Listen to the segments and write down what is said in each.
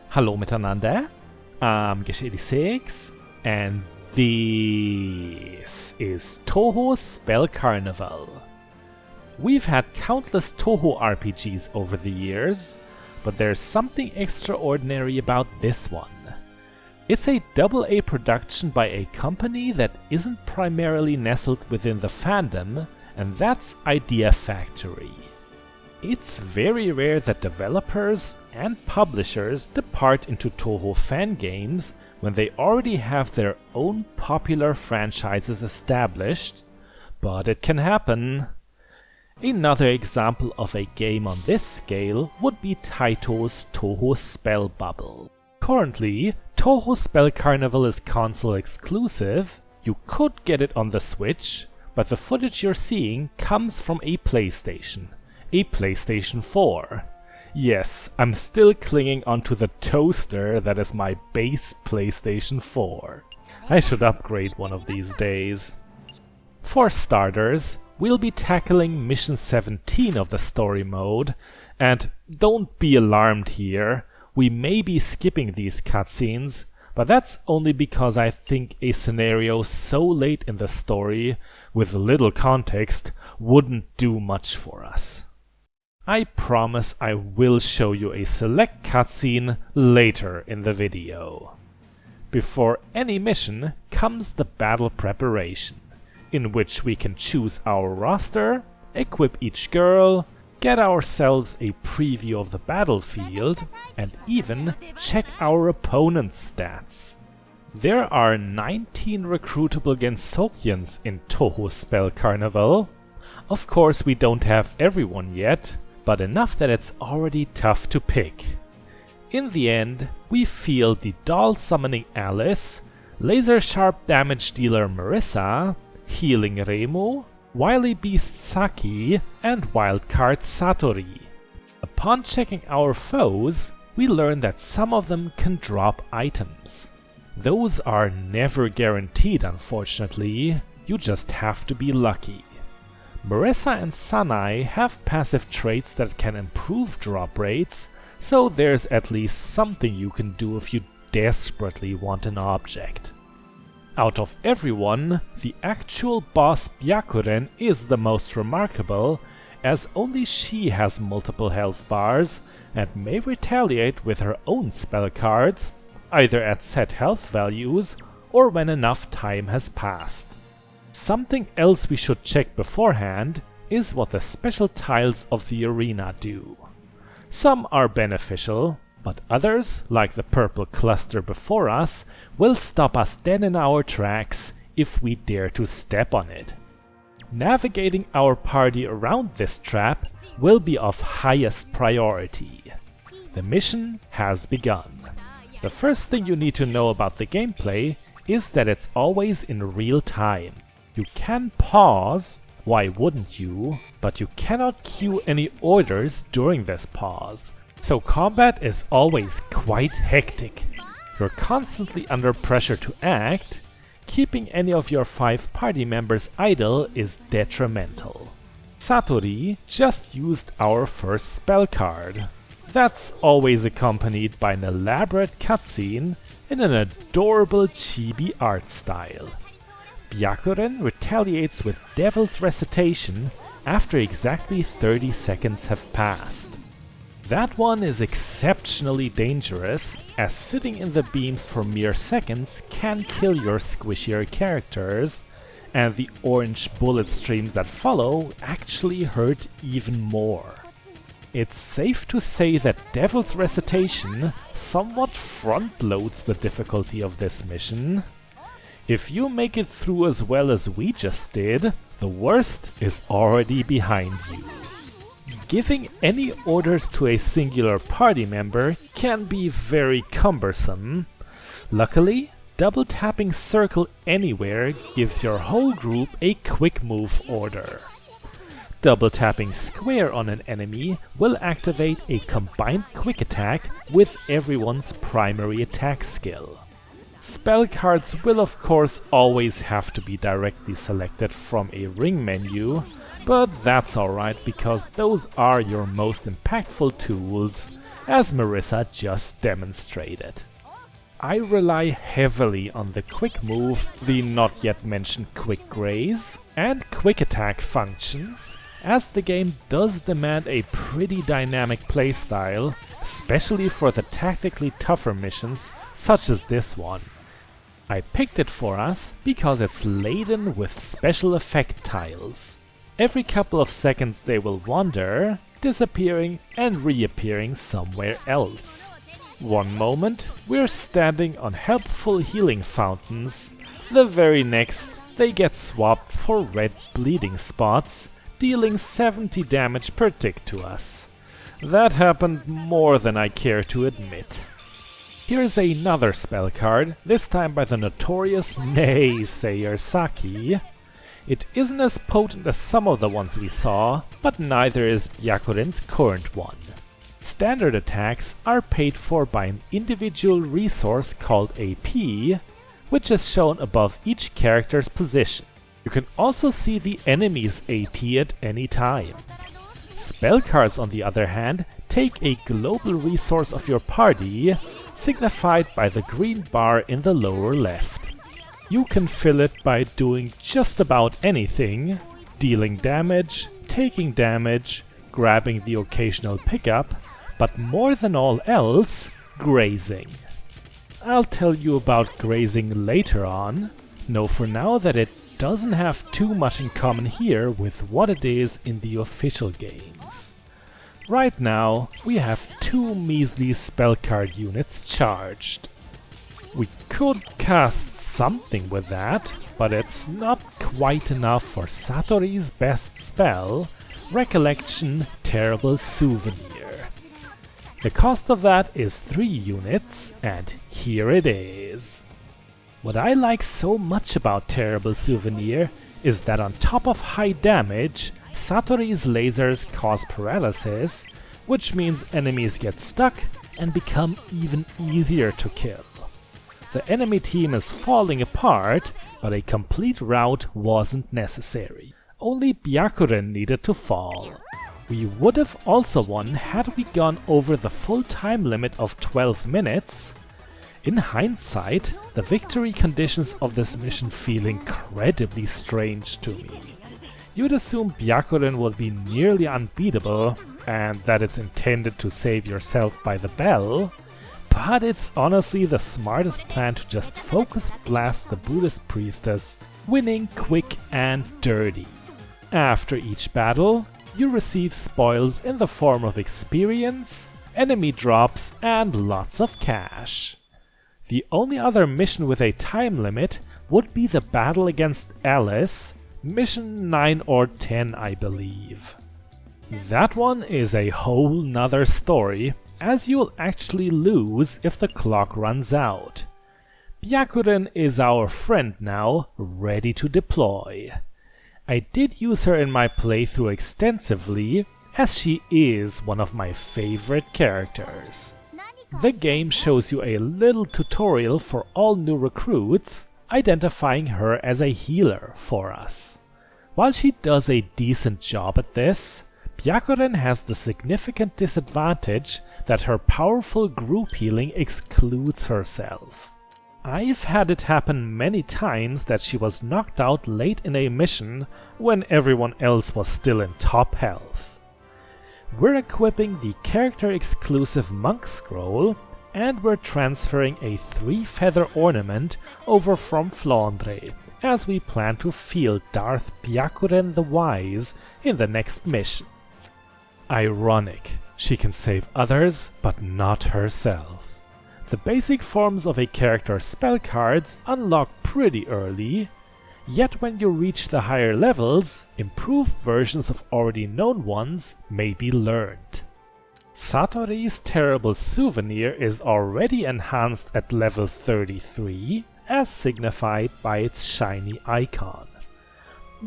Hallo miteinander, I'm Gish86, and this is Touhou's Spell Carnival. We've had countless Touhou RPGs over the years, but there's something extraordinary about this one. It's a AA production by a company that isn't primarily nestled within the fandom, and that's Idea Factory. It's very rare that developers and publishers depart into Touhou fan games when they already have their own popular franchises established, but it can happen. Another example of a game on this scale would be Taito's Touhou Spell Bubble. Currently, Touhou Spell Carnival is console exclusive. You could get it on the Switch, but the footage you're seeing comes from a PlayStation 4. Yes, I'm still clinging onto the toaster that is my base PlayStation 4. I should upgrade one of these days. For starters, we'll be tackling Mission 17 of the story mode, and don't be alarmed here, we may be skipping these cutscenes, but that's only because I think a scenario so late in the story, with little context, wouldn't do much for us. I promise I will show you a select cutscene later in the video. Before any mission comes the battle preparation, in which we can choose our roster, equip each girl, get ourselves a preview of the battlefield, and even check our opponent's stats. There are 19 recruitable Gensokyans in Touhou Spell Carnival. Of course we don't have everyone yet, but enough that it's already tough to pick. In the end, we field the doll summoning Alice, laser sharp damage dealer Marisa, healing Remu, wily beast Saki, and wildcard Satori. Upon checking our foes, we learn that some of them can drop items. Those are never guaranteed, unfortunately, you just have to be lucky. Marisa and Sanai have passive traits that can improve drop rates, so there's at least something you can do if you desperately want an object. Out of everyone, the actual boss Byakuren is the most remarkable, as only she has multiple health bars and may retaliate with her own spell cards, either at set health values or when enough time has passed. Something else we should check beforehand is what the special tiles of the arena do. Some are beneficial, but others, like the purple cluster before us, will stop us dead in our tracks if we dare to step on it. Navigating our party around this trap will be of highest priority. The mission has begun. The first thing you need to know about the gameplay is that it's always in real time. You can pause, why wouldn't you, but you cannot queue any orders during this pause. So combat is always quite hectic. You're constantly under pressure to act. Keeping any of your 5 party members idle is detrimental. Satori just used our first spell card. That's always accompanied by an elaborate cutscene in an adorable chibi art style. Byakuren retaliates with Devil's Recitation after exactly 30 seconds have passed. That one is exceptionally dangerous, as sitting in the beams for mere seconds can kill your squishier characters, and the orange bullet streams that follow actually hurt even more. It's safe to say that Devil's Recitation somewhat front-loads the difficulty of this mission. If you make it through as well as we just did, the worst is already behind you. Giving any orders to a singular party member can be very cumbersome. Luckily, double tapping circle anywhere gives your whole group a quick move order. Double tapping square on an enemy will activate a combined quick attack with everyone's primary attack skill. Spell cards will of course always have to be directly selected from a ring menu, but that's alright because those are your most impactful tools, as Marisa just demonstrated. I rely heavily on the quick move, the not yet mentioned quick graze, and quick attack functions, as the game does demand a pretty dynamic playstyle, especially for the tactically tougher missions such as this one. I picked it for us because it's laden with special effect tiles. Every couple of seconds they will wander, disappearing and reappearing somewhere else. One moment we're standing on helpful healing fountains, the very next they get swapped for red bleeding spots, dealing 70 damage per tick to us. That happened more than I care to admit. Here's another spell card, this time by the notorious naysayer Saki. It isn't as potent as some of the ones we saw, but neither is Byakuren's current one. Standard attacks are paid for by an individual resource called AP, which is shown above each character's position. You can also see the enemy's AP at any time. Spell cards, on the other hand, take a global resource of your party, signified by the green bar in the lower left. You can fill it by doing just about anything, dealing damage, taking damage, grabbing the occasional pickup, but more than all else, grazing. I'll tell you about grazing later on. Know for now that it doesn't have too much in common here with what it is in the official games. Right now, we have 2 measly spell card units charged. We could cast something with that, but it's not quite enough for Satori's best spell, Recollection Terrible Souvenir. The cost of that is 3 units, and here it is. What I like so much about Terrible Souvenir is that on top of high damage, Satori's lasers cause paralysis, which means enemies get stuck and become even easier to kill. The enemy team is falling apart, but a complete rout wasn't necessary. Only Byakuren needed to fall. We would have also won had we gone over the full time limit of 12 minutes. In hindsight, the victory conditions of this mission feel incredibly strange to me. You'd assume Byakuren would be nearly unbeatable, and that it's intended to save yourself by the bell, but it's honestly the smartest plan to just focus blast the Buddhist priestess, winning quick and dirty. After each battle, you receive spoils in the form of experience, enemy drops, and lots of cash. The only other mission with a time limit would be the battle against Alice, mission 9 or 10 I believe. That one is a whole nother story, as you'll actually lose if the clock runs out. Byakuren is our friend now, ready to deploy. I did use her in my playthrough extensively, as she is one of my favorite characters. The game shows you a little tutorial for all new recruits, identifying her as a healer for us. While she does a decent job at this, Byakuren has the significant disadvantage that her powerful group healing excludes herself. I've had it happen many times that she was knocked out late in a mission when everyone else was still in top health. We're equipping the character-exclusive Monk Scroll, and we're transferring a 3-feather ornament over from Flandre, as we plan to field Darth Byakuren the Wise in the next mission. Ironic, she can save others, but not herself. The basic forms of a character's spell cards unlock pretty early, yet when you reach the higher levels, improved versions of already known ones may be learned. Satori's Terrible Souvenir is already enhanced at level 33, as signified by its shiny icon.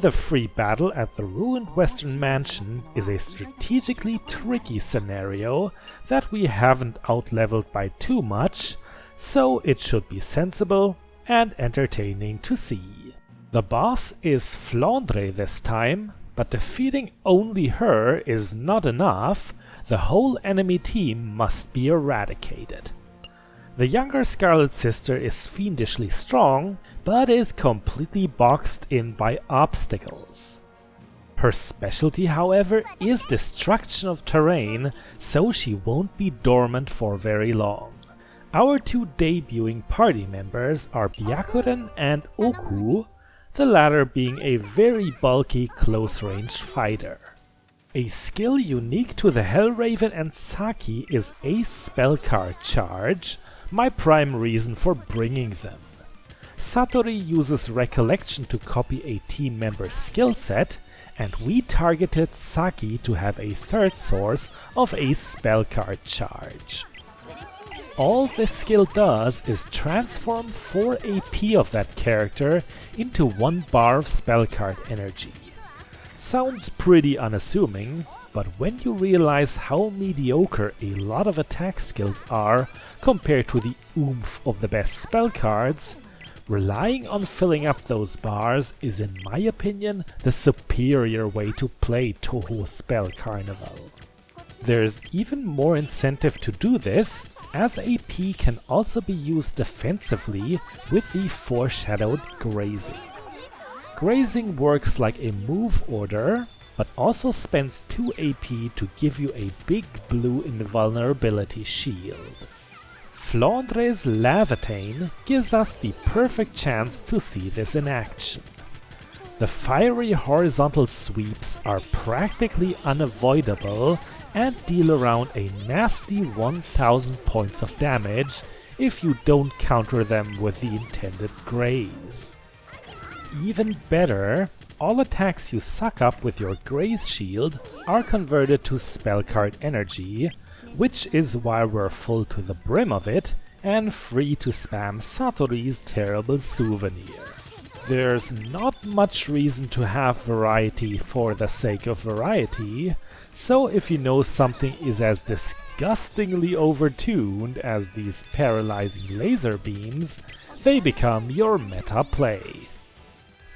The free battle at the ruined Western Mansion is a strategically tricky scenario that we haven't outleveled by too much, so it should be sensible and entertaining to see. The boss is Flandre this time, but defeating only her is not enough. The whole enemy team must be eradicated. The younger Scarlet Sister is fiendishly strong, but is completely boxed in by obstacles. Her specialty, however, is destruction of terrain, so she won't be dormant for very long. Our two debuting party members are Byakuren and Oku, the latter being a very bulky close-range fighter. A skill unique to the Hellraven and Saki is Ace spell card charge, my prime reason for bringing them. Satori uses Recollection to copy a team member's skill set, and we targeted Saki to have a third source of Ace spell card charge. All this skill does is transform 4 AP of that character into 1 bar of spell card energy. Sounds pretty unassuming, but when you realize how mediocre a lot of attack skills are compared to the oomph of the best spell cards, relying on filling up those bars is, in my opinion, the superior way to play Touhou Spell Carnival. There's even more incentive to do this, as AP can also be used defensively with the foreshadowed Grazing. Grazing works like a move order, but also spends 2 AP to give you a big blue invulnerability shield. Flandre's Levitain gives us the perfect chance to see this in action. The fiery horizontal sweeps are practically unavoidable and deal around a nasty 1000 points of damage if you don't counter them with the intended graze. Even better, all attacks you suck up with your graze shield are converted to spell card energy, which is why we're full to the brim of it and free to spam Satori's terrible souvenir. There's not much reason to have variety for the sake of variety, so if you know something is as disgustingly overtuned as these paralyzing laser beams, they become your meta play.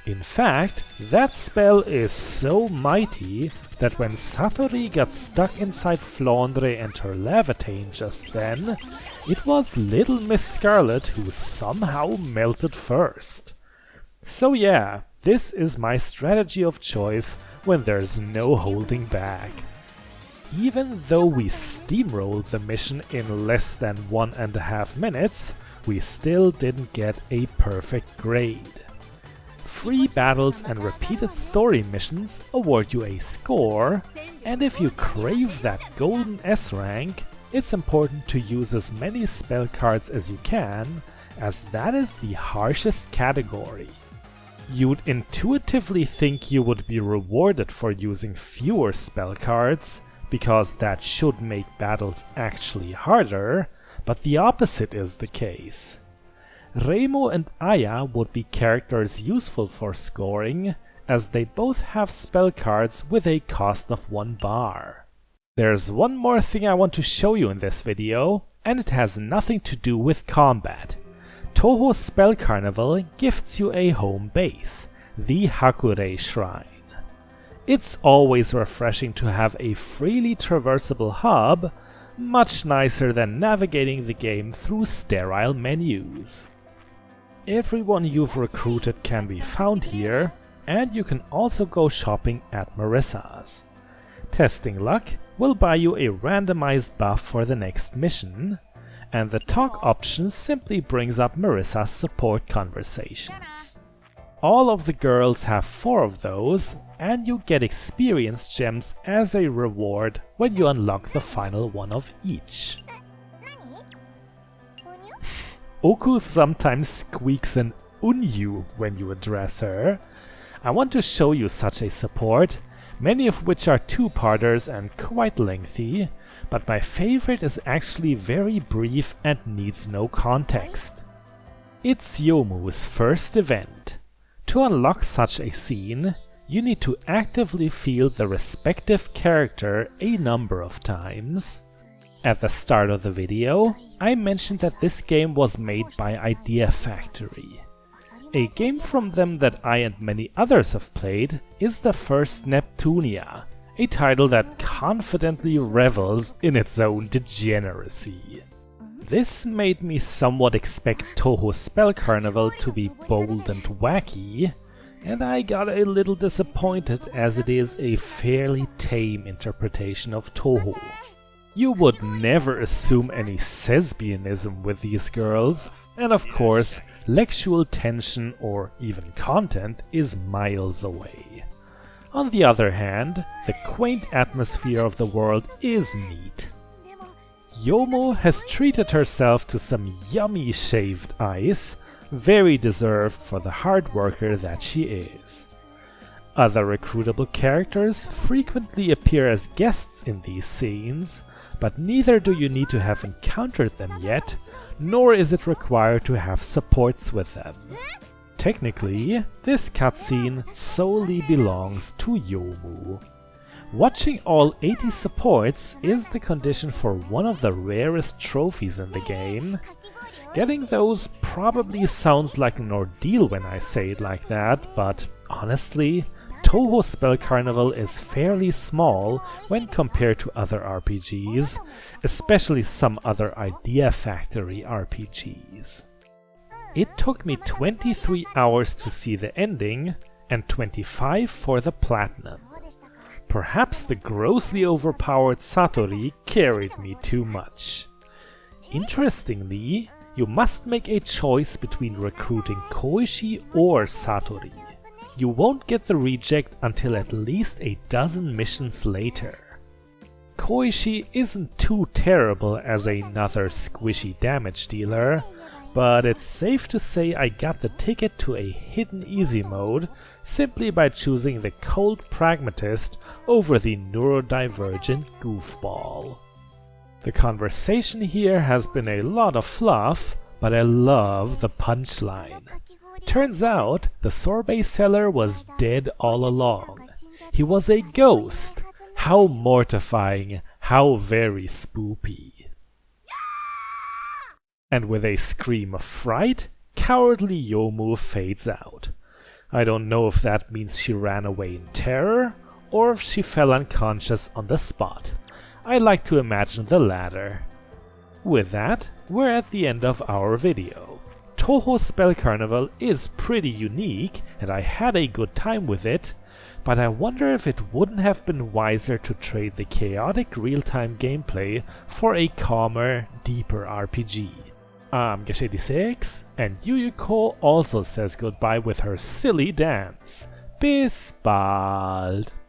In fact, that spell is so mighty that when Satori got stuck inside Flandre and her Levitain just then, it was Little Miss Scarlet who somehow melted first. So yeah, this is my strategy of choice when there's no holding back. Even though we steamrolled the mission in less than 1.5 minutes, we still didn't get a perfect grade. Free battles and repeated story missions award you a score, and if you crave that golden S rank, it's important to use as many spell cards as you can, as that is the harshest category. You'd intuitively think you would be rewarded for using fewer spell cards, because that should make battles actually harder, but the opposite is the case. Remo and Aya would be characters useful for scoring, as they both have spell cards with a cost of 1 bar. There's one more thing I want to show you in this video, and it has nothing to do with combat. Touhou Spell Carnival gifts you a home base, the Hakure Shrine. It's always refreshing to have a freely traversable hub, much nicer than navigating the game through sterile menus. Everyone you've recruited can be found here, and you can also go shopping at Marisa's. Testing luck will buy you a randomized buff for the next mission, and the talk option simply brings up Marisa's support conversations. All of the girls have 4 of those, and you get experience gems as a reward when you unlock the final one of each. Oku sometimes squeaks an unyu when you address her. I want to show you such a support, many of which are 2-parters and quite lengthy, but my favorite is actually very brief and needs no context. It's Yomu's first event. To unlock such a scene, you need to actively feel the respective character a number of times. At the start of the video, I mentioned that this game was made by Idea Factory. A game from them that I and many others have played is the first Neptunia, a title that confidently revels in its own degeneracy. This made me somewhat expect Touhou Spell Carnival to be bold and wacky, and I got a little disappointed as it is a fairly tame interpretation of Touhou. You would never assume any lesbianism with these girls, and of course, sexual tension or even content is miles away. On the other hand, the quaint atmosphere of the world is neat. Yomo has treated herself to some yummy shaved ice, very deserved for the hard worker that she is. Other recruitable characters frequently appear as guests in these scenes, but neither do you need to have encountered them yet, nor is it required to have supports with them. Technically, this cutscene solely belongs to Yomu. Watching all 80 supports is the condition for one of the rarest trophies in the game. Getting those probably sounds like an ordeal when I say it like that, but honestly, Touhou Spell Carnival is fairly small when compared to other RPGs, especially some other Idea Factory RPGs. It took me 23 hours to see the ending, and 25 for the platinum. Perhaps the grossly overpowered Satori carried me too much. Interestingly, you must make a choice between recruiting Koishi or Satori. You won't get the reject until at least a dozen missions later. Koishi isn't too terrible as another squishy damage dealer, but it's safe to say I got the ticket to a hidden easy mode simply by choosing the cold pragmatist over the neurodivergent goofball. The conversation here has been a lot of fluff, but I love the punchline. Turns out the sorbet seller was dead all along. He was a ghost. How mortifying, how very spoopy. And with a scream of fright, cowardly Yomu fades out. I don't know if that means she ran away in terror, or if she fell unconscious on the spot. I like to imagine the latter. With that, we're at the end of our video. Touhou Spell Carnival is pretty unique, and I had a good time with it, but I wonder if it wouldn't have been wiser to trade the chaotic real-time gameplay for a calmer, deeper RPG. I'm Gash86, and Yuyuko also says goodbye with her silly dance. Bis bald!